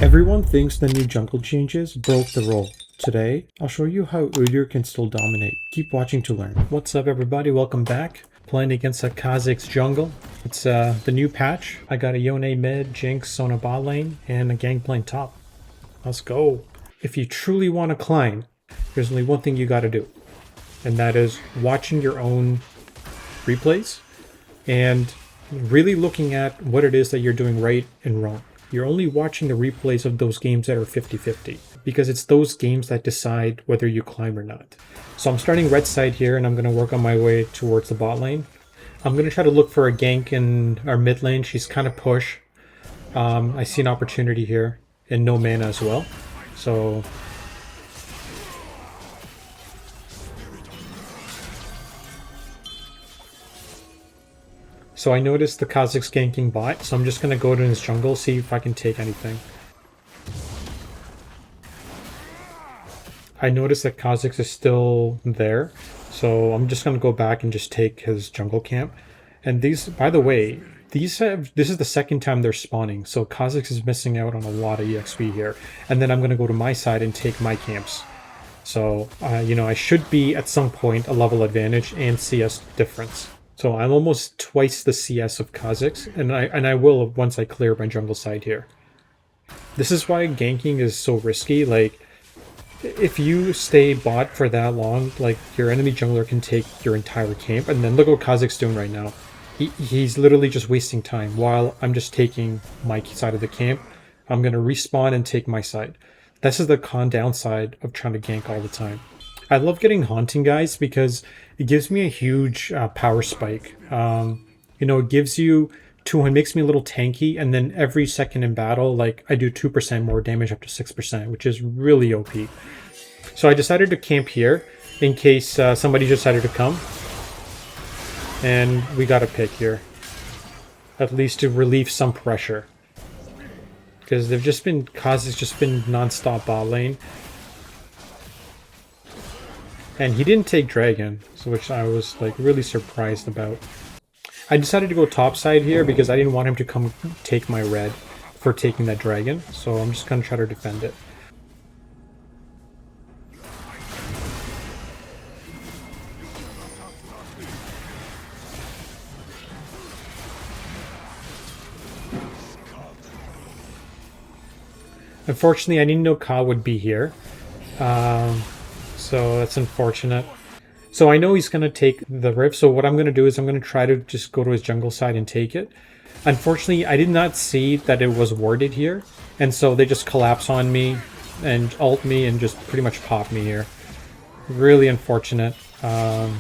Everyone thinks the new jungle changes broke the role. Today, I'll show you how Udyr can still dominate. Keep watching to learn. What's up everybody, welcome back. Playing against a Kazakh's jungle. It's the new patch. I got a Yone mid, Jinx, Sona bot lane, and a Gangplank top. Let's go. If you truly want to climb, there's only one thing you gotta do. And that is watching your own replays and really looking at what it is that you're doing right and wrong. You're only watching the replays of those games that are 50-50 because it's those games that decide whether you climb or not. So I'm starting red side here and I'm going to work on my way towards the bot lane. I'm going to try to look for a gank in our mid lane. She's kind of push. I see an opportunity here and no mana as well. So I noticed the Kazakh's ganking bot, so I'm just going to go to his jungle, see if I can take anything. I noticed that Kazakh's is still there, so I'm just going to go back and just take his jungle camp. And these, by the way, this is the second time they're spawning, so Kazakh's is missing out on a lot of EXP here. And then I'm going to go to my side and take my camps. So, I should be at some point a level advantage and CS difference. So I'm almost twice the CS of Kazakh's, and I will once I clear my jungle side here. This is why ganking is so risky. Like, if you stay bot for that long, like your enemy jungler can take your entire camp, and then look what Kazakh's doing right now. He's literally just wasting time while I'm just taking my side of the camp. I'm gonna respawn and take my side. This is the downside of trying to gank all the time. I love getting haunting guys because it gives me a huge power spike. It gives you it makes me a little tanky, and then every second in battle, like I do 2% more damage up to 6%, which is really OP. So I decided to camp here in case somebody decided to come. And we got a pick here. At least to relieve some pressure. Because Kaz has just been non-stop bot lane. And he didn't take Dragon, which I was like really surprised about. I decided to go top side here because I didn't want him to come take my red for taking that Dragon. So I'm just going to try to defend it. Unfortunately, I didn't know Ka would be here. So that's unfortunate. So I know he's going to take the Rift, so what I'm going to do is I'm going to try to just go to his jungle side and take it. Unfortunately, I did not see that it was warded here, and so they just collapse on me and ult me and just pretty much pop me here. Really unfortunate. And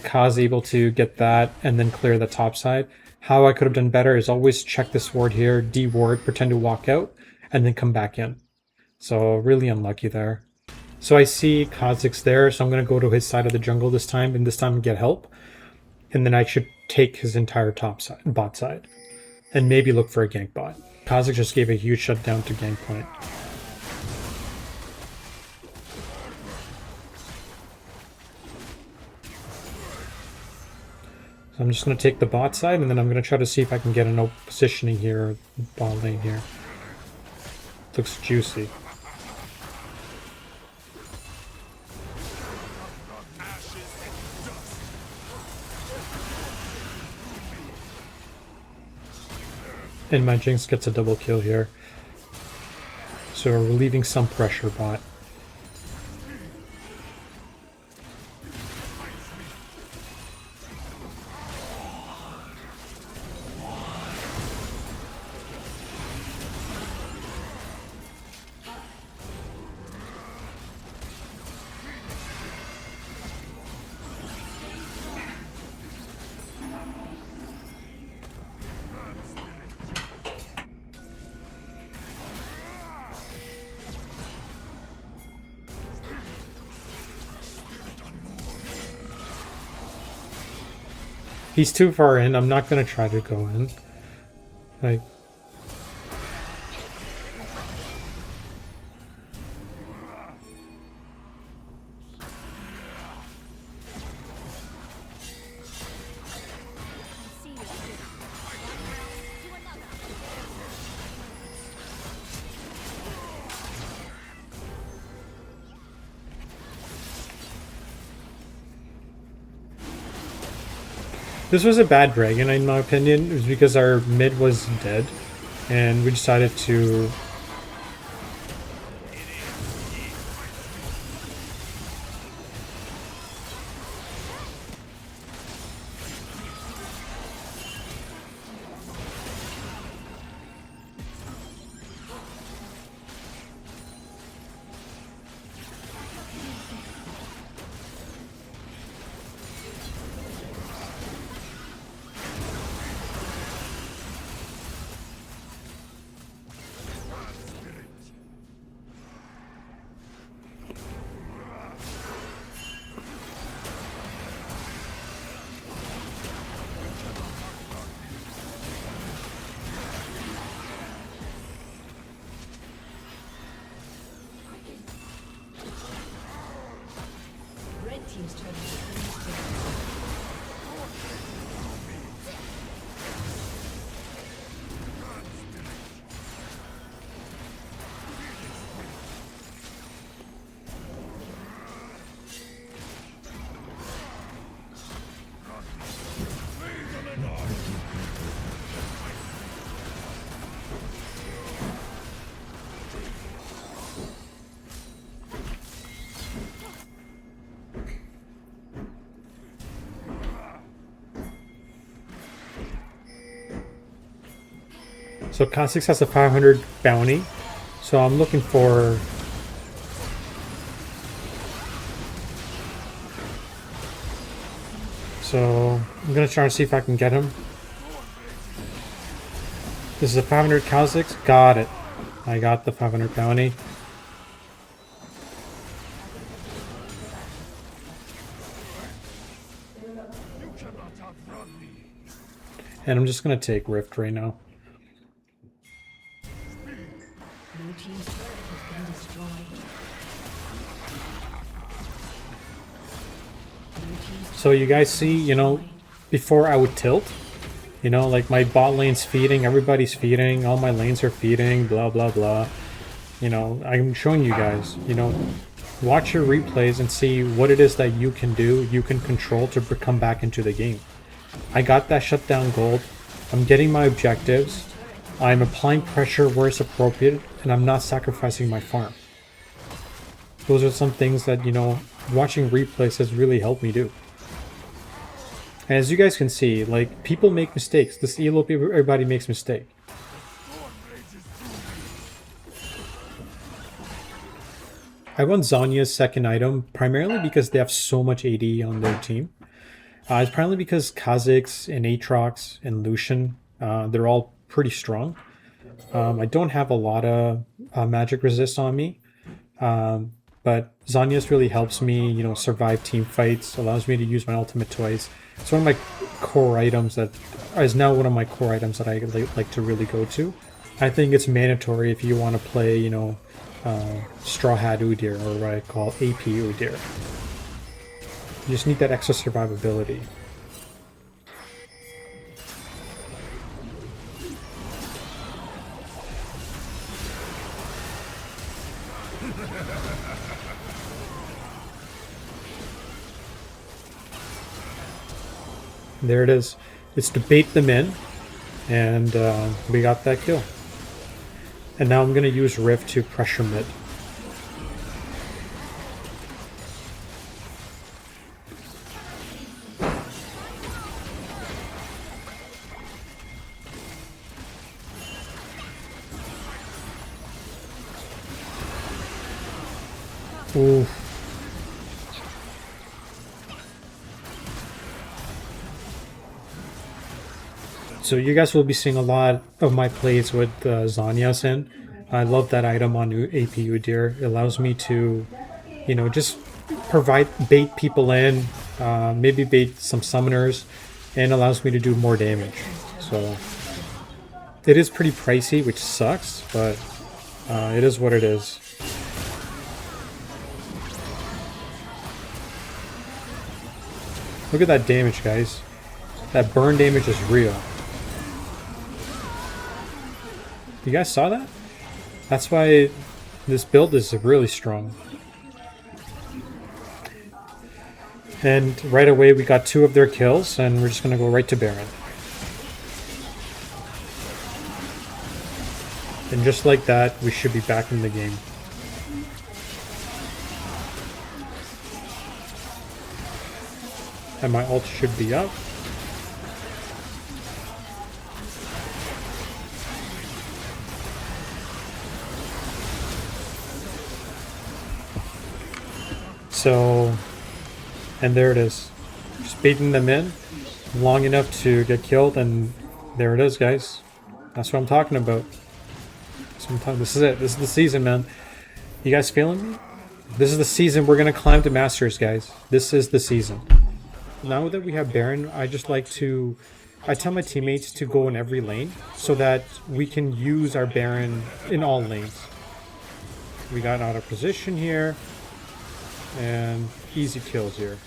Ka's able to get that and then clear the top side. How I could have done better is always check this ward here, de-ward, pretend to walk out, and then come back in. So really unlucky there. So I see Kazakh's there, so I'm going to go to his side of the jungle this time, and this time get help. And then I should take his entire bot side. And maybe look for a gank bot. Kazakh just gave a huge shutdown to Gangplank. So I'm just going to take the bot side, and then I'm going to try to see if I can get an positioning here, bot lane here. Looks juicy. And my Jinx gets a double kill here. So we're relieving some pressure bot. He's too far in. I'm not going to try to go in. Like, This was a bad dragon, in my opinion. It was because our mid was dead, and we decided to... So Kha'Zix has a 500 bounty, so I'm looking for... So I'm gonna try to see if I can get him. This is a 500 Kha'Zix. Got it. I got the 500 bounty. And I'm just gonna take Rift right now. So you guys see, you know, before I would tilt, you know, like my bot lane's feeding, everybody's feeding, all my lanes are feeding, blah, blah, blah. You know, I'm showing you guys, you know, watch your replays and see what it is that you can do, you can control to come back into the game. I got that shutdown gold. I'm getting my objectives. I'm applying pressure where it's appropriate, and I'm not sacrificing my farm. Those are some things that, you know, watching replays has really helped me do. And as you guys can see, like, people make mistakes. This ELO, everybody makes mistakes. I want Zhonya's second item primarily because they have so much AD on their team. It's primarily because Kha'Zix and Aatrox and Lucian, they're all pretty strong. I don't have a lot of magic resist on me, but Zhonya's really helps me, you know, survive team fights, allows me to use my ultimate twice. It's one of my core items that is now one of my core items that I like to really go to. I think it's mandatory if you want to play, you know, Strawhat Udyr, or what I call AP Udyr. You just need that extra survivability. There it is. It's to bait them in, and we got that kill. And now I'm going to use Rift to pressure mid. Ooh. So you guys will be seeing a lot of my plays with Zhonya's in. I love that item on AP Udyr. It allows me to, you know, just bait people in, maybe bait some summoners, and allows me to do more damage. So it is pretty pricey, which sucks, but it is what it is. Look at that damage, guys. That burn damage is real. You guys saw that? That's why this build is really strong. And right away we got 2 of their kills, and we're just going to go right to Baron. And just like that, we should be back in the game. And my ult should be up. So, and there it is. Just baiting them in long enough to get killed, and there it is, guys. That's what I'm talking about. This is it. This is the season, man. You guys feeling me? This is the season. We're gonna climb to Masters, guys. This is the season. Now that we have Baron, I just like to... I tell my teammates to go in every lane so that we can use our Baron in all lanes. We got out of position here. And easy kills here.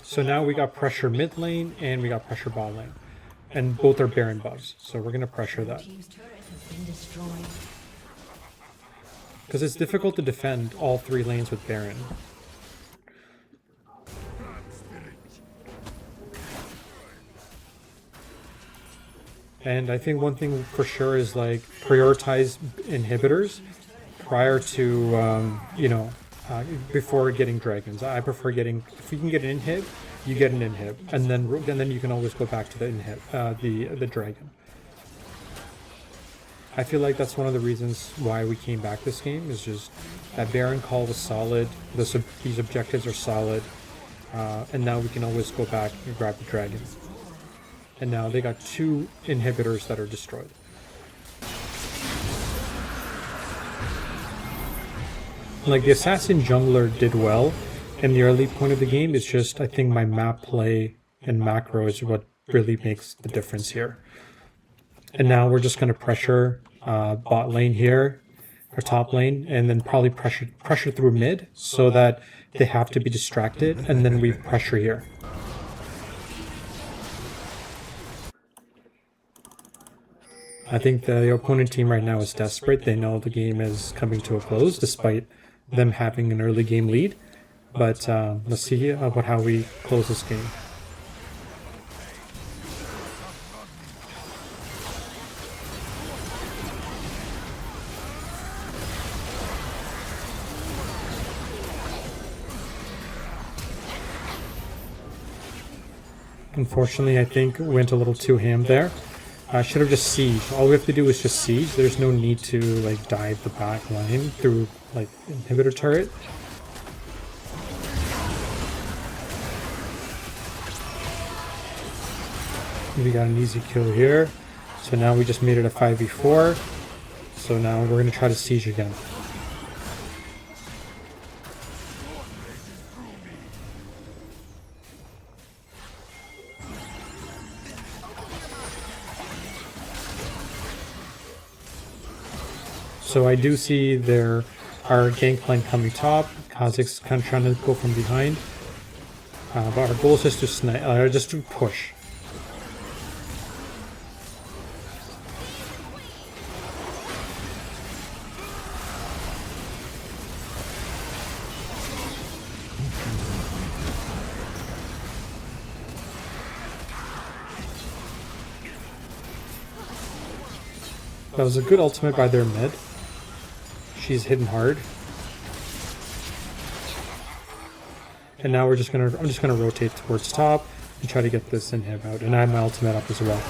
So now we got pressure mid lane and we got pressure bot lane. And both are Baron buffs. So we're going to pressure that. Because it's difficult to defend all 3 lanes with Baron. And I think one thing for sure is like prioritize inhibitors prior to, you know, before getting dragons. I prefer getting, if you can get an inhib, you get an inhib, and then you can always go back to the inhib, the dragon. I feel like that's one of the reasons why we came back this game, is just that Baron call was solid, these objectives are solid, and now we can always go back and grab the dragon. And now they got 2 inhibitors that are destroyed. Like, the assassin jungler did well in the early point of the game. It's just, I think my map play and macro is what really makes the difference here. And now we're just going to pressure bot lane here, or top lane, and then probably pressure through mid so that they have to be distracted, and then we pressure here. I think the opponent team right now is desperate. They know the game is coming to a close despite them having an early game lead. But let's see about how we close this game. Unfortunately, I think we went a little too ham there. I should have just siege. All we have to do is just siege. There's no need to like dive the back line through like inhibitor turret. We got an easy kill here. So now we just made it a 5v4. So now we're going to try to siege again. So I do see our Gangplank coming top. Kha'Zix's kind of trying to go from behind. But our goal is just to snipe, just to push. That was a good ultimate by their mid. She's hidden hard. And now I'm just gonna rotate towards top and try to get this inhib out. And I have my ultimate up as well.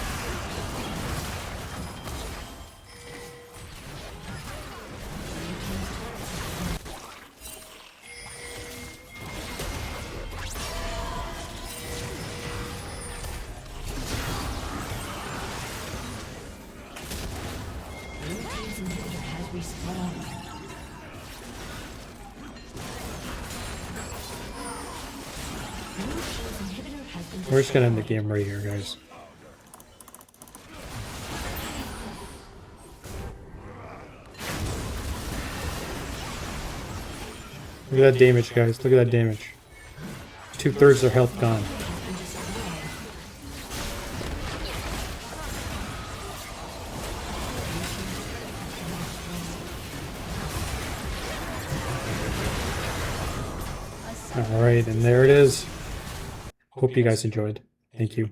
We're just gonna end the game right here, guys. Look at that damage, guys. Look at that damage. 2/3 of their health gone. All right, and there it is. Hope you guys enjoyed. Thank you.